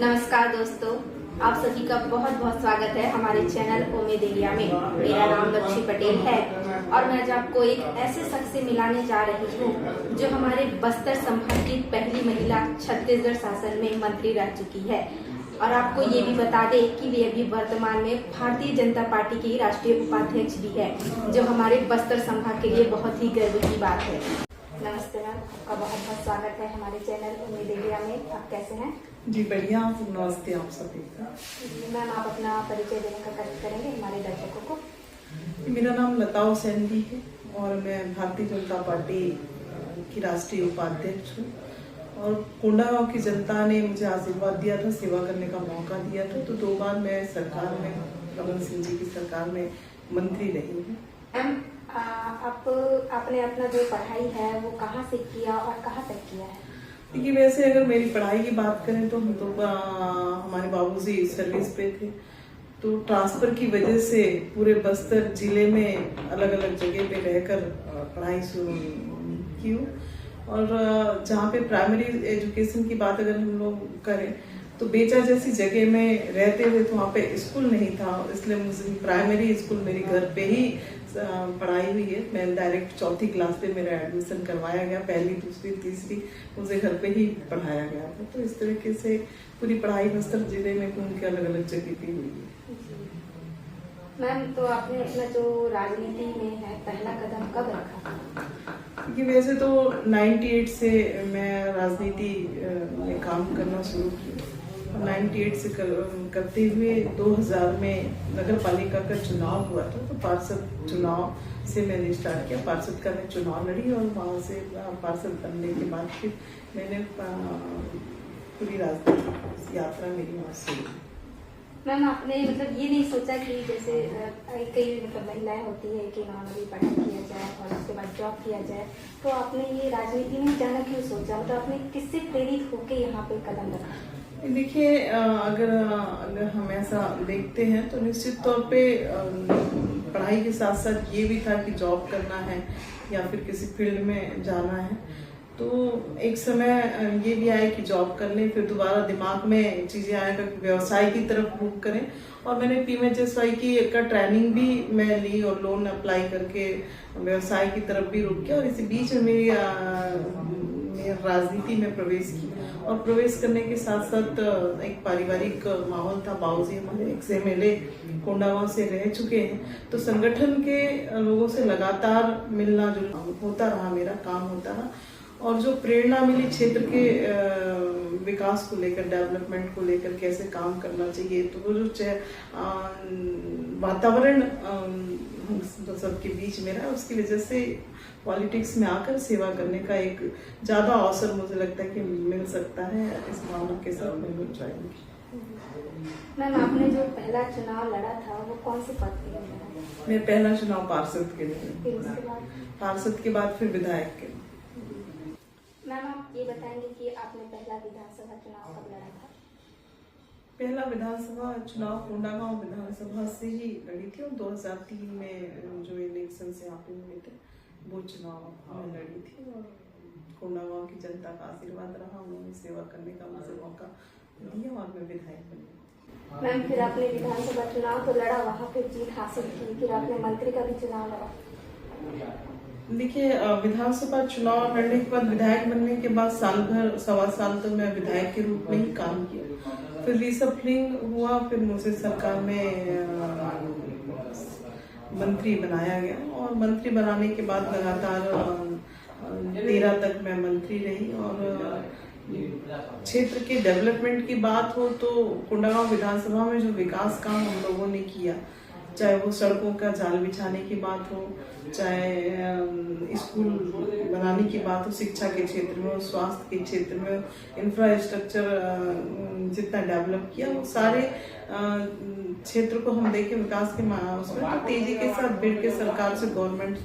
नमस्कार दोस्तों, आप सभी का बहुत बहुत स्वागत है हमारे चैनल उम्मीद इंडिया में। मेरा नाम लक्ष्मी पटेल है और मैं आज आपको एक ऐसे शख्स से मिलाने जा रही हूँ जो हमारे बस्तर संभाग की पहली महिला छत्तीसगढ़ शासन में मंत्री रह चुकी है। और आपको ये भी बता दें कि वे अभी वर्तमान में भारतीय जनता पार्टी की राष्ट्रीय उपाध्यक्ष भी है, जो हमारे बस्तर संभाग के लिए बहुत ही गर्व की बात है। नमस्ते मैम, आपका बहुत बहुत स्वागत है हमारे चैनल उम्मीद इंडिया में। आप कैसे हैं? जी बढ़िया, नमस्ते आप सभी का। मैम, आप अपना परिचय देने का कार्य करेंगे हमारे दर्शकों को। मेरा नाम लता हुसैन भी है और मैं भारतीय जनता पार्टी की राष्ट्रीय उपाध्यक्ष हूँ। और कोंडागांव की जनता ने मुझे आशीर्वाद दिया था, सेवा करने का मौका दिया था, तो 2 बार मैं सरकार में, रमन सिंह जी की सरकार में मंत्री रही हूँ। मैम, आपने अपना जो पढ़ाई है वो कहाँ से किया और कहाँ तक किया है? देखिए, वैसे अगर मेरी पढ़ाई की बात करें तो हम तो हमारे बाबूजी सर्विस पे थे, तो ट्रांसफर की वजह से पूरे बस्तर जिले में अलग अलग जगह पे रहकर पढ़ाई शुरू की हूँ। और जहाँ पे प्राइमरी एजुकेशन की बात अगर हम लोग करें तो बेचा जैसी जगह में रहते हुए तो वहाँ पे स्कूल नहीं था, इसलिए मुझे प्राइमरी स्कूल मेरे घर पे ही पढ़ाई हुई है। मैं डायरेक्ट 4थी क्लास पे मेरा एडमिशन करवाया गया, पहली, दूसरी, तीसरी मुझे घर पे ही पढ़ाया गया था। तो इस तरीके से पूरी पढ़ाई बस्तर जिले में घूम के अलग अलग जगह पे हुई है। मैम, तो आपने अपना जो राजनीति में है पहला कदम कब रखा? कि वैसे तो 98 से मैं राजनीति में काम करना शुरू किया। 98 से करते हुए 2000 में नगर पालिका का चुनाव हुआ था, तो पार्षद चुनाव से मैंने स्टार्ट किया। पार्षद का मैं चुनाव लड़ी और वहाँ से पार्षद बनने के बाद फिर मैंने पूरी राजनीतिक यात्रा मेरी वहाँ से। मैम, आपने मतलब ये नहीं सोचा कि जैसे कई मतलब महिलाएं होती है कि नॉर्मली पढ़ाई किया जाए और उसके बाद जॉब किया जाए, तो आपने ये राजनीति में जाना क्यों सोचा? मतलब आपने किससे प्रेरित होकर यहाँ पे कदम रखा? देखिए, अगर हम ऐसा देखते हैं तो निश्चित तौर पे पढ़ाई के साथ साथ ये भी था कि जॉब करना है या फिर किसी फील्ड में जाना है। तो एक समय ये भी आया कि जॉब कर लें, फिर दोबारा दिमाग में चीज़ें आएगा कि व्यवसाय की तरफ रुख करें। और मैंने PMHSY की का ट्रेनिंग भी मैं ली और लोन अप्लाई करके व्यवसाय की तरफ भी रुक किया। और इसी बीच में मेरी राजनीति में प्रवेश किया। और प्रवेश करने के साथ साथ एक पारिवारिक माहौल था। बाबूजी हमारे XMLA कोंडागांव से रह चुके हैं, तो संगठन के लोगों से लगातार मिलना जुलना होता रहा, मेरा काम होता रहा। और जो प्रेरणा मिली क्षेत्र के विकास को लेकर, डेवलपमेंट को लेकर, कैसे काम करना चाहिए, तो वो जो वातावरण सबके बीच में रहा, उसकी वजह से पॉलिटिक्स में आकर सेवा करने का एक ज्यादा अवसर मुझे लगता है कि मिल सकता है। इस भावना के साथ मैं जुड़ जाएंगी। मैम, आपने जो पहला चुनाव लड़ा था वो कौन से पद के लिए लड़ा? मेरा पहला चुनाव पार्षद के लिए, फिर उसके बाद पार्षद के बाद फिर विधायक के। मैम, आप ये बताएंगे कि आपने पहला विधानसभा चुनाव कब लड़ा था? पहला विधानसभा चुनाव कोंडागांव विधानसभा से ही लड़ी थी और 2003 में जो इलेक्शन से यहाँ पे हुए थे वो चुनाव में लड़ी थी। और कोंडागांव की जनता का आशीर्वाद रहा, उन्होंने सेवा करने का मुझे मौका दिया और मैं विधायक बनी। मैम, फिर आपने विधानसभा चुनाव तो लड़ा, वहाँ पे जीत हासिल की, फिर आपने मंत्री का भी चुनाव लड़ा। देखिए, विधानसभा चुनाव लड़ने के बाद, विधायक बनने के बाद साल भर, 1.25 साल तो मैं विधायक के रूप में ही काम किया। फिर रिसफलिंग हुआ, फिर मुझे सरकार में मंत्री बनाया गया। और मंत्री बनाने के बाद लगातार 13 तक मैं मंत्री रही। और क्षेत्र के डेवलपमेंट की बात हो तो कोंडागांव विधानसभा में जो विकास काम हम लोगों ने किया, चाहे वो सड़कों का जाल बिछाने की बात हो, चाहे स्कूल बनाने की बात हो, शिक्षा के क्षेत्र में हो, स्वास्थ्य के क्षेत्र में, इंफ्रास्ट्रक्चर जितना डेवलप किया, वो सारे क्षेत्र को हम देखें विकास के उसमें तो तेजी के साथ बढ़ के सरकार से, गवर्नमेंट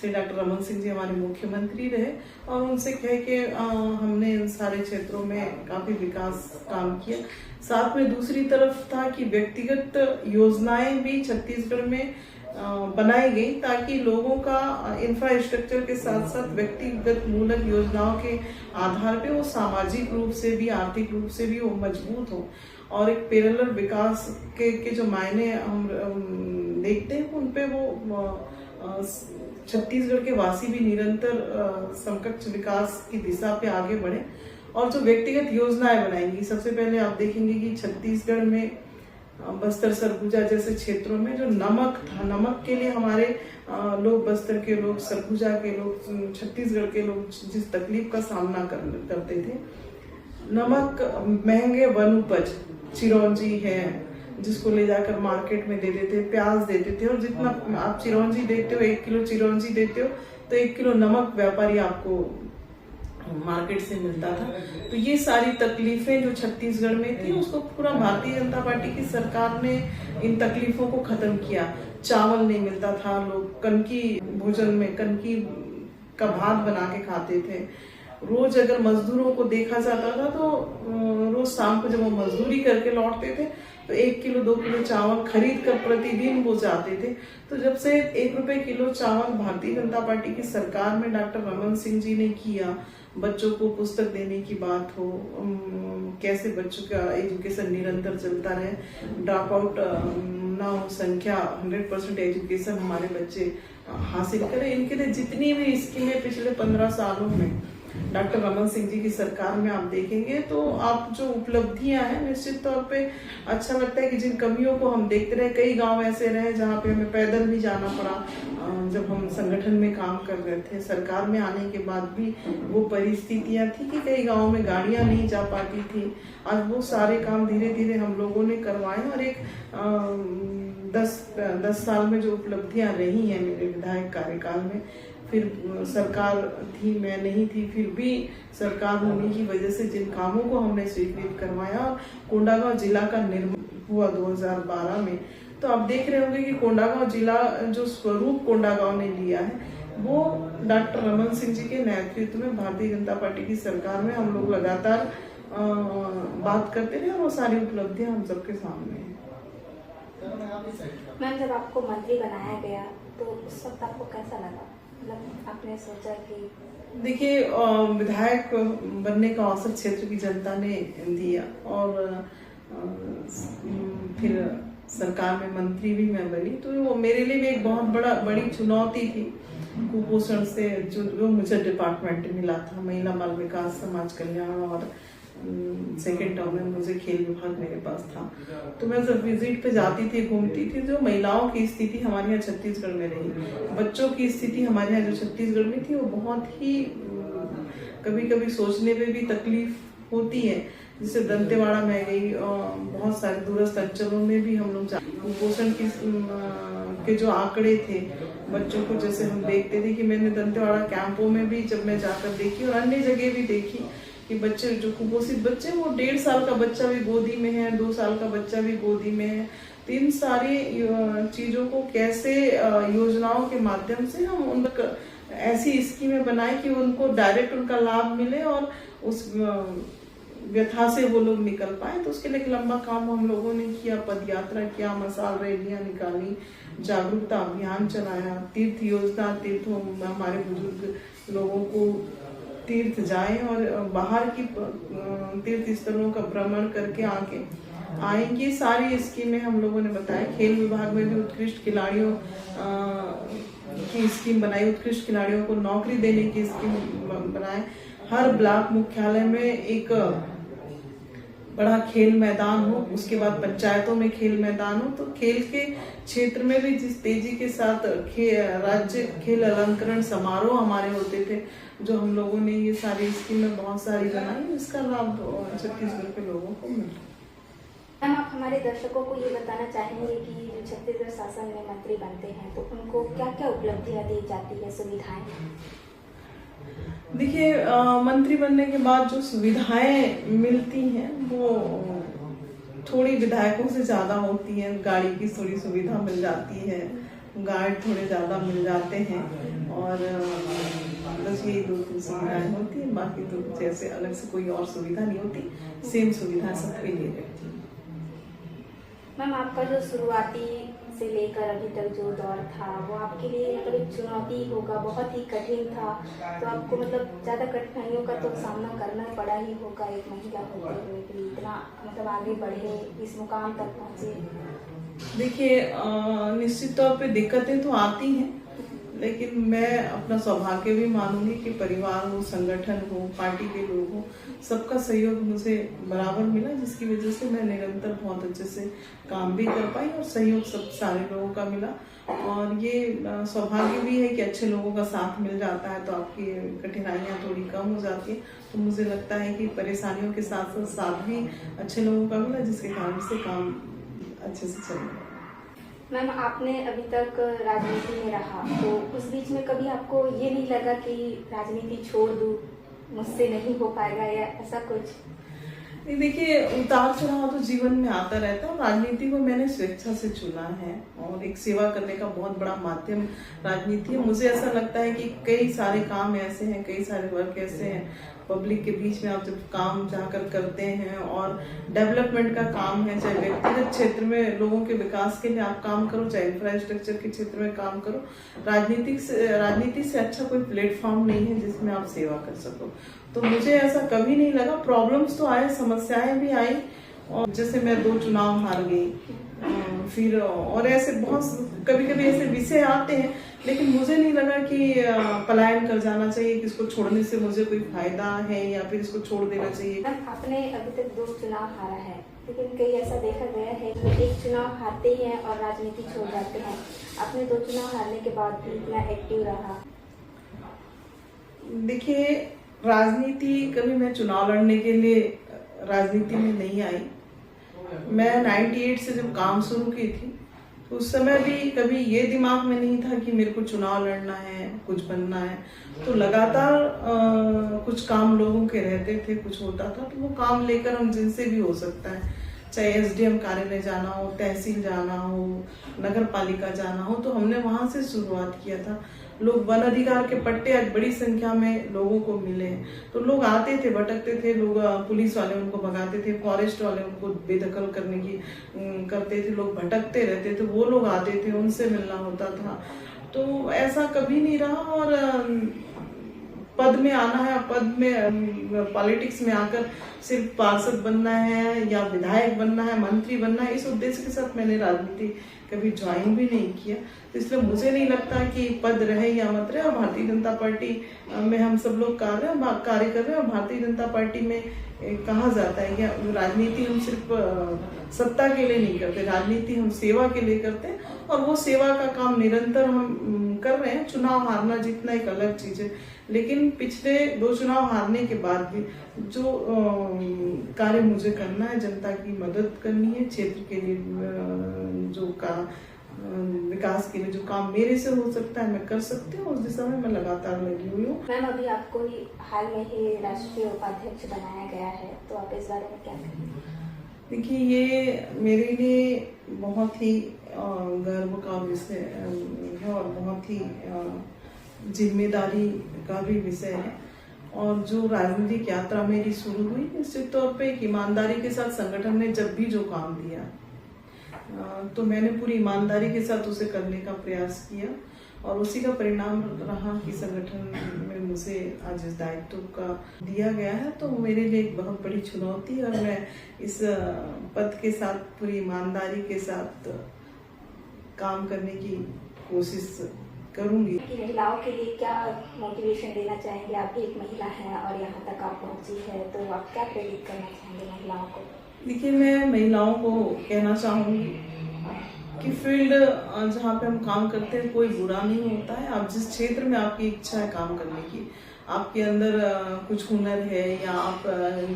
से डॉक्टर रमन सिंह जी हमारे मुख्यमंत्री रहे और उनसे कह के हमने इन सारे क्षेत्रों में काफी विकास काम किया। साथ में दूसरी तरफ था कि व्यक्तिगत योजनाएं भी छत्तीसगढ़ में बनाई गई ताकि लोगों का इंफ्रास्ट्रक्चर के साथ साथ व्यक्तिगत मूलक योजनाओं के आधार पे वो सामाजिक रूप से भी आर्थिक रूप से भी वो मजबूत हो और एक पैरेलल विकास के जो मायने हम देखते हैं उन पे वो छत्तीसगढ़ के वासी भी निरंतर समकक्ष विकास की दिशा पे आगे बढ़े और जो व्यक्तिगत योजनाएं बनाएंगी। सबसे पहले आप देखेंगे कि छत्तीसगढ़ में बस्तर सरगुजा जैसे क्षेत्रों में जो नमक था, नमक के लिए हमारे लोग, बस्तर के लोग, सरगुजा के लोग, छत्तीसगढ़ के लोग जिस तकलीफ का सामना करते थे, नमक महंगे वन उपज चिरौंजी है जिसको ले जाकर मार्केट में दे देते, प्याज देते थे और जितना आप चिरौंजी देते हो, 1 किलो चिरौंजी देते हो तो 1 किलो नमक व्यापारी आपको मार्केट से मिलता था। तो ये सारी तकलीफें जो छत्तीसगढ़ में थी उसको पूरा भारतीय जनता पार्टी की सरकार ने इन तकलीफों को खत्म किया। चावल नहीं मिलता था, लोग कनकी भोजन में कनकी का भात बना के खाते थे। रोज अगर मजदूरों को देखा जाता था तो रोज शाम को जब वो मजदूरी करके लौटते थे तो 1 किलो 2 किलो चावल खरीद कर प्रतिदिन वो जाते थे। तो जब से 1 रुपए किलो चावल भारतीय जनता पार्टी की सरकार में डॉक्टर रमन सिंह जी ने किया, बच्चों को पुस्तक देने की बात हो, कैसे बच्चों का एजुकेशन निरंतर चलता रहे, ड्रॉप आउट ना हो, संख्या 100% एजुकेशन हमारे बच्चे हासिल करें, इनके लिए जितनी भी स्कीमें पिछले 15 सालों में डॉक्टर रमन सिंह जी की सरकार में आप देखेंगे तो आप जो उपलब्धियां हैं निश्चित तौर पे अच्छा लगता है कि जिन कमियों को हम देखते रहे, कई गांव ऐसे रहे जहां पे हमें पैदल भी जाना पड़ा जब हम संगठन में काम कर रहे थे। सरकार में आने के बाद भी वो परिस्थितियां थी कि कई गाँव में गाड़ियां नहीं जा पाती थी। आज वो सारे काम धीरे धीरे हम लोगों ने करवाए और एक 10 साल में जो उपलब्धियां रही हैं मेरे विधायक कार्यकाल में, फिर सरकार थी, मैं नहीं थी, फिर भी सरकार होने की वजह से जिन कामों को हमने स्वीकृत करवाया, कोंडागांव जिला का निर्माण हुआ 2012 में, तो आप देख रहे होंगे कि कोंडागांव जिला जो स्वरूप कोंडागांव ने लिया है वो डॉक्टर रमन सिंह जी के नेतृत्व में भारतीय जनता पार्टी की सरकार में हम लोग लगातार बात करते रहे और वो सारी उपलब्धियां हम सबके सामने हैं। मैम, जब आपको मंत्री बनाया गया तो उस वक्त आपको कैसा लगा? मतलब आपने सोचा कि देखिए, विधायक बनने का अवसर क्षेत्र की जनता ने दिया और फिर सरकार में मंत्री भी मैं बनी, तो वो मेरे लिए भी एक बहुत बड़ी चुनौती थी। कुपोषण से जो मुझे डिपार्टमेंट मिला था, महिला बाल विकास, समाज कल्याण और सेकेंड टर्म में मुझे खेल विभाग मेरे पास था। तो मैं जब विजिट पे जाती थी, घूमती थी, जो महिलाओं की स्थिति हमारे यहाँ छत्तीसगढ़ में रही, बच्चों की स्थिति हमारे यहाँ जो छत्तीसगढ़ में थी, वो बहुत ही कभी कभी सोचने पे भी तकलीफ होती है। जैसे दंतेवाड़ा में गई, बहुत सारे दूरस्थ अंचलों में भी हम लोग कुपोषण के जो आंकड़े थे बच्चों को, जैसे हम देखते थे कि मैंने दंतेवाड़ा कैंपों में भी जब मैं जाकर देखी और अन्य जगह भी देखी कि बच्चे जो कुपोषित बच्चे, वो 1.5 साल का बच्चा भी गोदी में है, 2 साल का बच्चा भी गोदी में है। तो इन सारी चीजों को कैसे योजनाओं के माध्यम से हम उन ऐसी स्कीमें बनाए कि उनको डायरेक्ट उनका लाभ मिले और उस व्यथा से वो लोग निकल पाए। तो उसके लिए एक लंबा काम हम लोगों ने किया, पदयात्रा किया, मसाल रैलियां निकाली, जागरूकता अभियान चलाया, तीर्थ योजना, तीर्थों हमारे बुजुर्ग लोगों को तीर्थ जाएं और बाहर की तीर्थ स्थलों का भ्रमण करके आके आएंगे। सारी स्कीमें हम लोगों ने बताया। खेल विभाग में भी उत्कृष्ट खिलाड़ियों की स्कीम बनाई, उत्कृष्ट खिलाड़ियों को नौकरी देने की स्कीम बनाए। हर ब्लॉक मुख्यालय में एक बड़ा खेल मैदान हो, उसके बाद पंचायतों में खेल मैदान हो। तो खेल के क्षेत्र में भी जिस तेजी के साथ राज्य खेल अलंकरण समारोह हमारे होते थे, जो हम लोगों ने ये सारी स्कीमें बहुत सारी बनाई, इसका लाभ छत्तीसगढ़ के लोगों को मिला। मैम, आप हमारे दर्शकों को ये बताना चाहेंगे कि जो छत्तीसगढ़ शासन में मंत्री बनते हैं तो उनको क्या क्या उपलब्धियां दी जाती है, सुविधाएं? देखिए, मंत्री बनने के बाद जो सुविधाएं मिलती हैं वो थोड़ी विधायकों से ज्यादा होती हैं। गाड़ी की थोड़ी सुविधा मिल जाती है, गार्ड थोड़े ज्यादा मिल जाते हैं और बस यही 2-3 सुविधाएं होती हैं। बाकी तो कुछ ऐसे अलग से कोई और सुविधा नहीं होती, सेम सुविधा सबके लिए रहती है। मैम, आपका जो शुरुआती से लेकर अभी तक जो दौर था वो आपके लिए मतलब एक चुनौती होगा, बहुत ही कठिन था, तो आपको मतलब ज़्यादा कठिनाइयों का तो सामना करना पड़ा ही होगा एक महिला होते हुए भी, इतना मतलब आगे बढ़े, इस मुकाम तक पहुँचे। देखिए निश्चित तौर पे दिक्कतें तो आती हैं, लेकिन मैं अपना सौभाग्य भी मानूंगी कि परिवार हो, संगठन हो, पार्टी के लोग हो, सबका सहयोग मुझे बराबर मिला, जिसकी वजह से मैं निरंतर बहुत अच्छे से काम भी कर पाई और सहयोग सब सारे लोगों का मिला। और ये सौभाग्य भी है कि अच्छे लोगों का साथ मिल जाता है तो आपकी कठिनाइयाँ थोड़ी कम हो जाती है। तो मुझे लगता है कि परेशानियों के साथ साथ भी अच्छे लोगों का मिला, जिसके कारण से काम अच्छे से चल रहा है। मैम, आपने अभी तक राजनीति में रहा, तो उस बीच में कभी आपको ये नहीं लगा कि राजनीति छोड़ दूँ, मुझसे नहीं हो पाएगा या ऐसा कुछ? नहीं, देखिए उतार चढ़ाव तो जीवन में आता रहता है। राजनीति को मैंने स्वेच्छा से चुना है और एक सेवा करने का बहुत बड़ा माध्यम राजनीति है। मुझे ऐसा लगता है कि कई सारे काम ऐसे हैं, कई सारे वर्क ऐसे हैं पब्लिक के बीच में आप जब काम जाकर करते हैं और डेवलपमेंट का काम है, चाहे व्यक्तिगत क्षेत्र में लोगों के विकास के लिए आप काम करो, चाहे इंफ्रास्ट्रक्चर के क्षेत्र में काम करो, राजनीति से अच्छा कोई प्लेटफॉर्म नहीं है जिसमें आप सेवा कर सको। तो मुझे ऐसा कभी नहीं लगा। प्रॉब्लम्स तो आए, समस्याएं भी आई, और जैसे मैं 2 चुनाव हार गई, फिर और ऐसे बहुत कभी कभी ऐसे विषय आते हैं, लेकिन मुझे नहीं लगा कि पलायन कर जाना चाहिए, कि इसको छोड़ने से मुझे कोई फायदा है या फिर इसको छोड़ देना चाहिए। आपने अभी तक 2 चुनाव हारा है, लेकिन कई ऐसा देखा गया है कि एक चुनाव हारते हैं और राजनीति छोड़ जाते हैं। आपने 2 चुनाव हारने के बाद भी इतना एक्टिव रहा। देखिए राजनीति, कभी मैं चुनाव लड़ने के लिए राजनीति में नहीं आई। मैं 98 से जब काम शुरू की थी तो उस समय भी कभी ये दिमाग में नहीं था कि मेरे को चुनाव लड़ना है, कुछ बनना है। तो लगातार कुछ काम लोगों के रहते थे, कुछ होता था, तो वो काम लेकर हम जिनसे भी हो सकता है, चाहे एसडीएम कार्यालय जाना हो, तहसील जाना हो, नगर पालिका जाना हो, तो हमने वहां से शुरुआत किया था। लोग वन अधिकार के पट्टे आज बड़ी संख्या में लोगों को मिले, तो लोग आते थे, भटकते थे, लोग पुलिस वाले उनको भगाते थे, फॉरेस्ट वाले उनको बेदखल करने की करते थे, लोग भटकते रहते थे, वो लोग आते थे, उनसे मिलना होता था। तो ऐसा कभी नहीं रहा। और पद में आना है, पद में पॉलिटिक्स में आकर सिर्फ पार्षद बनना है या विधायक बनना है, मंत्री बनना है, इस उद्देश्य के साथ मैंने राजनीति कभी ज्वाइन भी नहीं किया। तो इसलिए मुझे नहीं लगता कि पद रहे या मत रहे। और भारतीय जनता पार्टी में हम सब लोग कार्य कर रहे हैं। और भारतीय जनता पार्टी में कहा जाता है कि राजनीति हम सिर्फ सत्ता के लिए नहीं करते, राजनीति हम सेवा के लिए करते हैं, और वो सेवा का काम निरंतर हम कर रहे हैं। चुनाव हारना जीतना एक अलग चीज है, लेकिन पिछले 2 चुनाव हारने के बाद भी जो कार्य मुझे करना है, जनता की मदद करनी है, क्षेत्र के लिए जो विकास के लिए जो काम मेरे से हो सकता है मैं कर सकती हूँ, उस दिशा में मैं लगातार लगी हुई हूँ। मैम, अभी आपको ही हाल में ही राष्ट्रीय उपाध्यक्ष बनाया गया है, तो आप इस बारे में क्या कहेंगे? देखिए ये मेरे लिए बहुत ही गर्व का विषय है और बहुत ही जिम्मेदारी का भी विषय है। और जो राजनीतिक यात्रा मेरी शुरू हुई, निश्चित तौर पे एक ईमानदारी के साथ संगठन ने जब भी जो काम दिया तो मैंने पूरी ईमानदारी के साथ उसे करने का प्रयास किया, और उसी का परिणाम रहा कि संगठन में मुझे आज इस दायित्व का दिया गया है। तो मेरे लिए एक बहुत बड़ी चुनौती है, और मैं इस पद के साथ पूरी ईमानदारी के साथ काम करने की कोशिश करूंगी। महिलाओं के लिए क्या मोटिवेशन देना चाहेंगे? आप एक महिला हैं और यहाँ तक आप पहुँची है, तो आप क्या प्रेरित करना चाहेंगे महिलाओं को? देखिए मैं महिलाओं को कहना चाहूंगी कि फील्ड जहाँ पे हम काम करते हैं कोई बुरा नहीं होता है। आप जिस क्षेत्र में आपकी इच्छा है काम करने की, आपके अंदर कुछ हुनर है या आप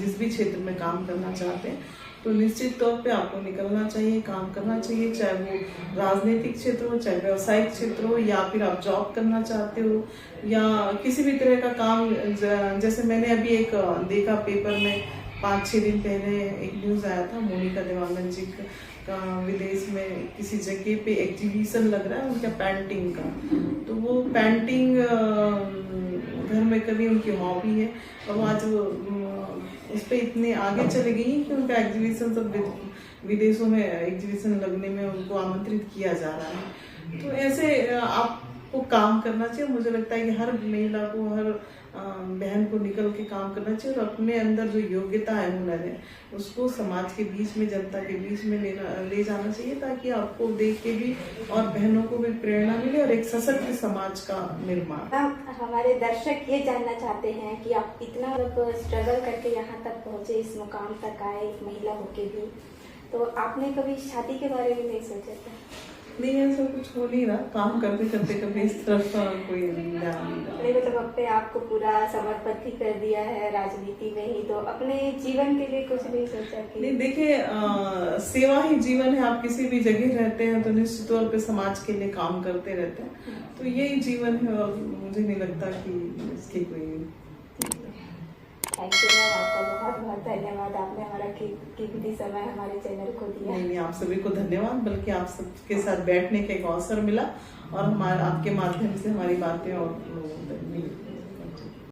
जिस भी क्षेत्र में काम करना चाहते हैं, तो निश्चित तौर पे आपको निकलना चाहिए, काम करना चाहिए, चाहे वो राजनीतिक क्षेत्र हो, चाहे व्यावसायिक क्षेत्र हो, या फिर आप जॉब करना चाहते हो या किसी भी तरह का काम। जैसे मैंने अभी एक देखा पेपर में 5-6 दिन पहले एक न्यूज आया था, मोनिका देवांगन जी का विदेश में किसी जगह पे एग्जीबिशन लग रहा है उनका पेंटिंग का। तो वो पेंटिंग घर में कभी उनकी हॉबी है, और आज उस पर इतने आगे चले गई कि उनका एग्जीबिशन सब विदेशों में एग्जीबिशन लगने में उनको आमंत्रित किया जा रहा है। तो ऐसे आपको काम करना चाहिए। मुझे लगता है कि हर महिला को, हर बहन को निकल के काम करना चाहिए और अपने अंदर जो योग्यता है, हुनर है, उसको समाज के बीच में, जनता के बीच में ले जाना चाहिए, ताकि आपको देख के भी और बहनों को भी प्रेरणा मिले और एक सशक्त समाज का निर्माण। हमारे दर्शक ये जानना चाहते हैं कि आप इतना स्ट्रगल करके यहाँ तक पहुँचे, इस मुकाम तक आए, एक महिला होके भी, तो आपने कभी शादी के बारे में नहीं सोचा था? नहीं, ऐसा कुछ हो नहीं रहा। काम करते करते कभी इस तरफ कोई ध्यान नहीं रहा। नहीं, मतलब अपने आप को पूरा समर्पित ही कर दिया है राजनीति में ही, तो अपने जीवन के लिए कुछ नहीं सोचा कि? नहीं, देखिए, सेवा ही जीवन है। आप किसी भी जगह रहते हैं तो निश्चित तौर पे समाज के लिए काम करते रहते हैं, तो यही जीवन है और मुझे नहीं लगता कि इसकी कोई। थैंक यू मैम, आपका बहुत बहुत धन्यवाद। आपने हमारा कीमती समय हमारे चैनल को दिया। नहीं, आप सभी को धन्यवाद, बल्कि आप सबके साथ बैठने का एक अवसर मिला और हमारा आपके माध्यम से हमारी बातें और लोगों तक मिली।